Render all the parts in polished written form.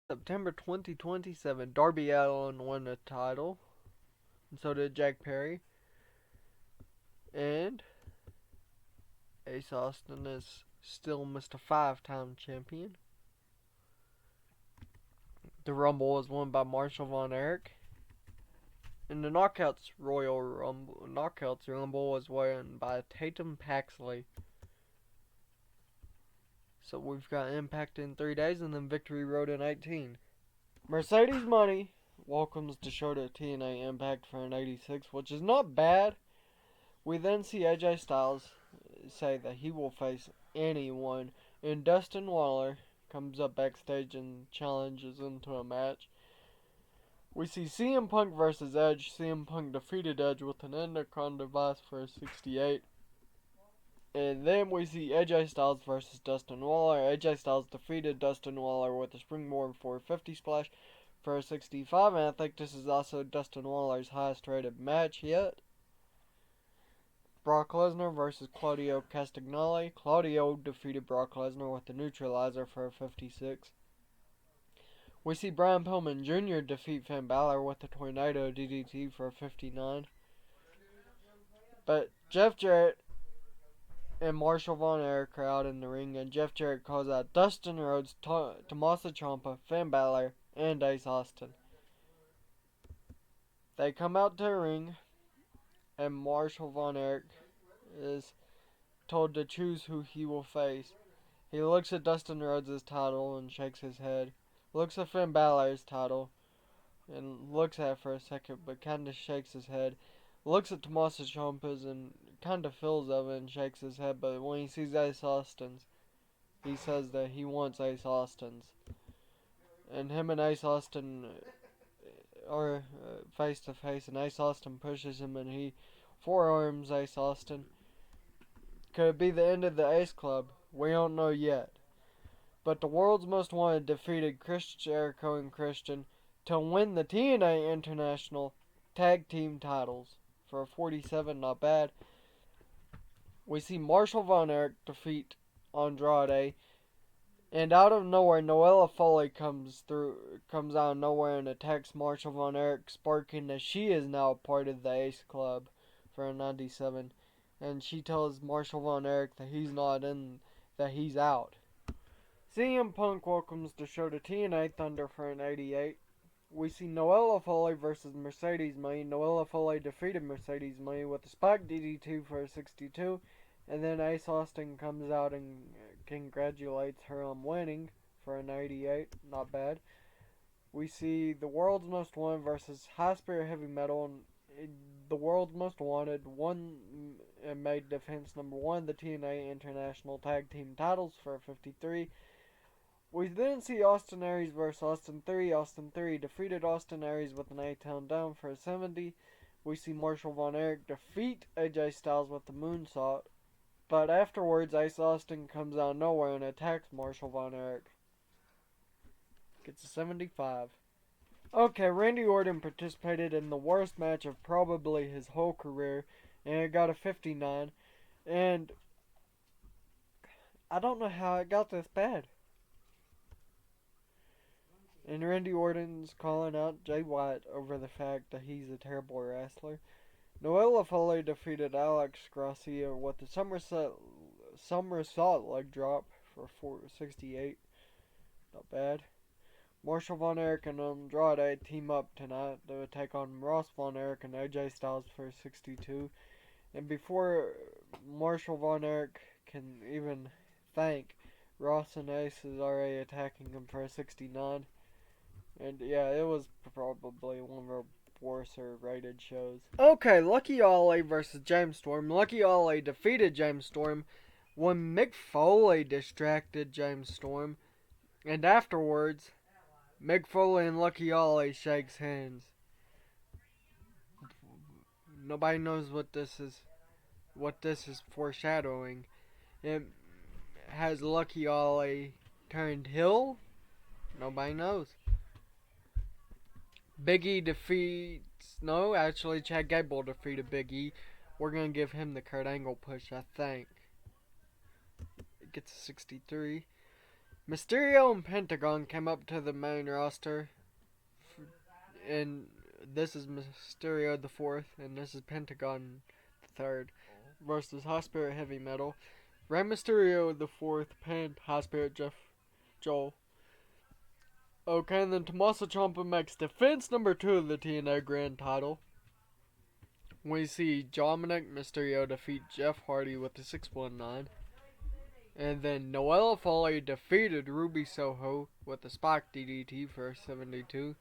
September 2027, Darby Allin won the title, and so did Jack Perry. And Ace Austin is still Mr. Five-time champion. The Rumble was won by Marshall Von Erich. And the Knockouts Rumble was won by Tatum Paxley. So we've got Impact in 3 days and then Victory Road in 18. Mercedes Money welcomes the show to TNA Impact for an 86, which is not bad. We then see AJ Styles say that he will face anyone, and Dustin Waller comes up backstage and challenges into a match. We see CM Punk versus Edge. CM Punk defeated Edge with an Endocrine device for a 68. And then we see AJ Styles versus Dustin Waller. AJ Styles defeated Dustin Waller with a springboard 450 splash for a 65. And I think this is also Dustin Waller's highest rated match yet. Brock Lesnar versus Claudio Castagnoli. Claudio defeated Brock Lesnar with the neutralizer for a 56. We see Brian Pillman Jr. defeat Finn Balor with the Tornado DDT for a 59. But Jeff Jarrett and Marshall Von Erich are out in the ring, and Jeff Jarrett calls out Dustin Rhodes, Tommaso Ciampa, Finn Balor, and Ace Austin. They come out to the ring, and Marshall Von Erich is told to choose who he will face. He looks at Dustin Rhodes' title and shakes his head. Looks at Finn Balor's title and looks at it for a second, but kind of shakes his head. Looks at Tommaso Ciampa's and kind of feels of it and shakes his head, but when he sees Ace Austin's, he says that he wants Ace Austin's. And him and Ace Austin are face to face, and Ace Austin pushes him and he forearms Ace Austin. Could it be the end of the Ace Club? We don't know yet. But the World's Most Wanted defeated Chris Jericho and Christian to win the TNA International Tag Team titles for a 47, not bad. We see Marshall Von Erich defeat Andrade, and out of nowhere, Noella Foley comes out of nowhere and attacks Marshall Von Erich, sparking that she is now part of the Ace Club for a 97. And she tells Marshall Von Erich that he's not in, that he's out. CM Punk welcomes the show to TNA Thunder for an 88. We see Noella Foley versus Mercedes May. Noella Foley defeated Mercedes May with a spike DDT for a 62. And then Ace Austin comes out and congratulates her on winning for an 88. Not bad. We see the World's Most Wanted versus High Spirit Heavy Metal. And the World's Most Wanted won and made defense number 1, the TNA International Tag Team titles for a 53. We then see Austin Aries versus Austin Theory. Austin Theory defeated Austin Aries with an A-Town down for a 70. We see Marshall Von Erich defeat AJ Styles with the moonsault. But afterwards, Ace Austin comes out of nowhere and attacks Marshall Von Erich. Gets a 75. Okay, Randy Orton participated in the worst match of probably his whole career, and it got a 59. And I don't know how it got this bad. And Randy Orton's calling out Jay White over the fact that he's a terrible wrestler. Noella Foley defeated Alex Gracia with a somersault leg drop for 468. Not bad. Marshall Von Erich and Andrade team up tonight to take on Ross Von Erich and AJ Styles for 62. And before Marshall Von Erich can even thank, Ross and Ace is already attacking him for a 69. And yeah, it was probably one of our worst rated shows. Okay, Lucky Ali versus James Storm. Lucky Ali defeated James Storm when Mick Foley distracted James Storm. And afterwards, Mick Foley and Lucky Ali shakes hands. Nobody knows what this is foreshadowing. It has Lucky Ali turned heel? Nobody knows. Big E defeats... No, actually, Chad Gable defeated Big E. We're going to give him the Kurt Angle push, I think. It gets a 63. Mysterio and Pentagon came up to the main roster, and this is Mysterio the fourth, and this is Pentagon the third, versus High Spirit Heavy Metal. Rey Mysterio the fourth pinned High Spirit Jeff Joel. Okay, and then Tommaso Ciampa makes defense number 2 of the TNA Grand Title. We see Dominic Mysterio defeat Jeff Hardy with the 619. And then Noella Fale defeated Ruby Soho with the Spike DDT for 72.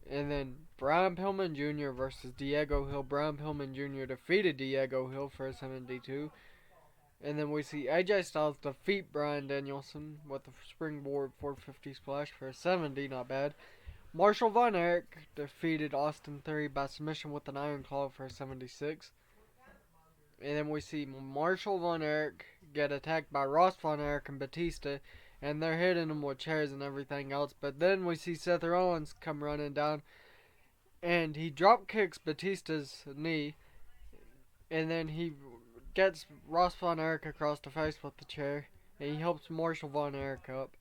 And then Brian Pillman Jr. versus Diego Hill. Brian Pillman Jr. defeated Diego Hill for 72. And then we see AJ Styles defeat Bryan Danielson with the springboard 450 splash for 70, not bad. Marshall Von Erich defeated Austin Theory by submission with an Iron Claw for 76. And then we see Marshall Von Erich get attacked by Ross Von Erich and Batista, and they're hitting him with chairs and everything else. But then we see Seth Rollins come running down, and he drop kicks Batista's knee, and then he gets Ross Von Erich across the face with the chair, and he helps Marshall Von Erich up.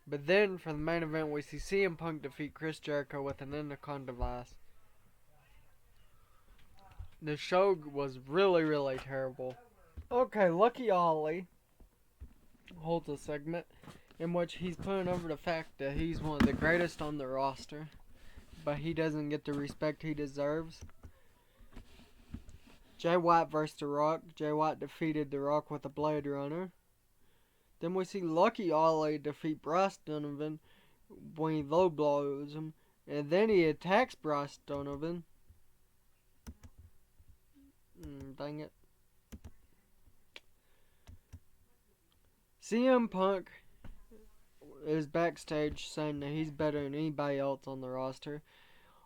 But then, for the main event, we see CM Punk defeat Chris Jericho with an Anaconda device. The show was really, really terrible. Okay, Lucky Ollie holds a segment in which he's putting over the fact that he's one of the greatest on the roster, but he doesn't get the respect he deserves. Jay White versus The Rock. Jay White defeated The Rock with a Blade Runner. Then we see Lucky Ollie defeat Bryce Donovan when he low blows him, and then he attacks Bryce Donovan. Dang it. CM Punk is backstage saying that he's better than anybody else on the roster.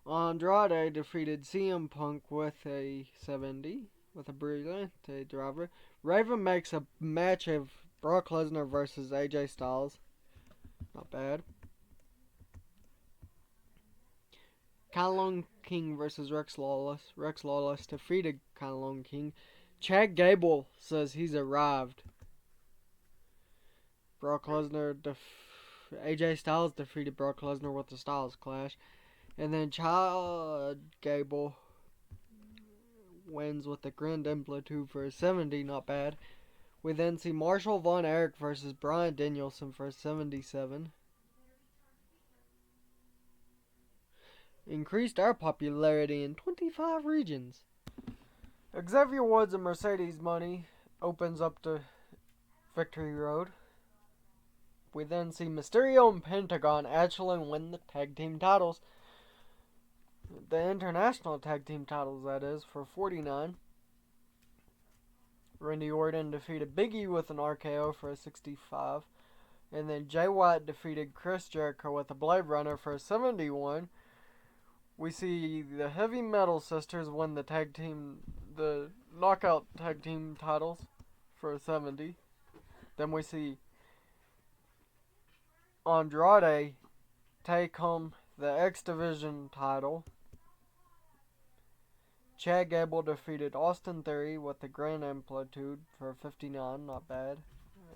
Andrade defeated CM Punk with a 70, with a Brillante driver. Raven makes a match of Brock Lesnar versus AJ Styles. Not bad. Kyle King versus Rex Lawless. Rex Lawless defeated Kyle King. Chad Gable says he's arrived. AJ Styles defeated Brock Lesnar with the Styles Clash. And then Chad Gable wins with the Grand Amplitude for a 70, not bad. We then see Marshall Von Erich versus Bryan Danielson for 77. Increased our popularity in 25 regions. Xavier Woods and Mercedes Money opens up the Victory Road. We then see Mysterio and Pentagon actually win the tag team titles. The international tag team titles, that is, for 49. Randy Orton defeated Big E with an RKO for a 65. And then Jay White defeated Chris Jericho with a Blade Runner for a 71. We see the Heavy Metal Sisters win the Knockout Tag Team titles for a 70. Then we see Andrade take home the X Division title. Chad Gable defeated Austin Theory with the Grand Amplitude for 59, not bad.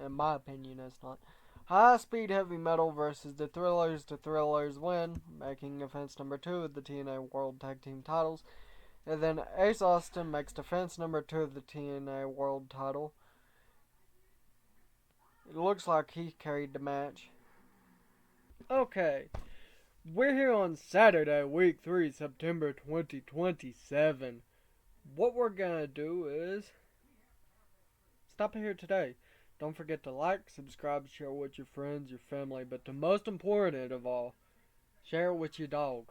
In my opinion, it's not. High Speed Heavy Metal versus the Thrillers. The Thrillers win, making defense number 2 of the TNA World Tag Team titles. And then Ace Austin makes defense number 2 of the TNA World title. It looks like he carried the match. Okay. We're here on Saturday, week 3, September 2027. What we're gonna do is stop here today. Don't forget to like, subscribe, share with your friends, your family, but the most important of all, share it with your dog.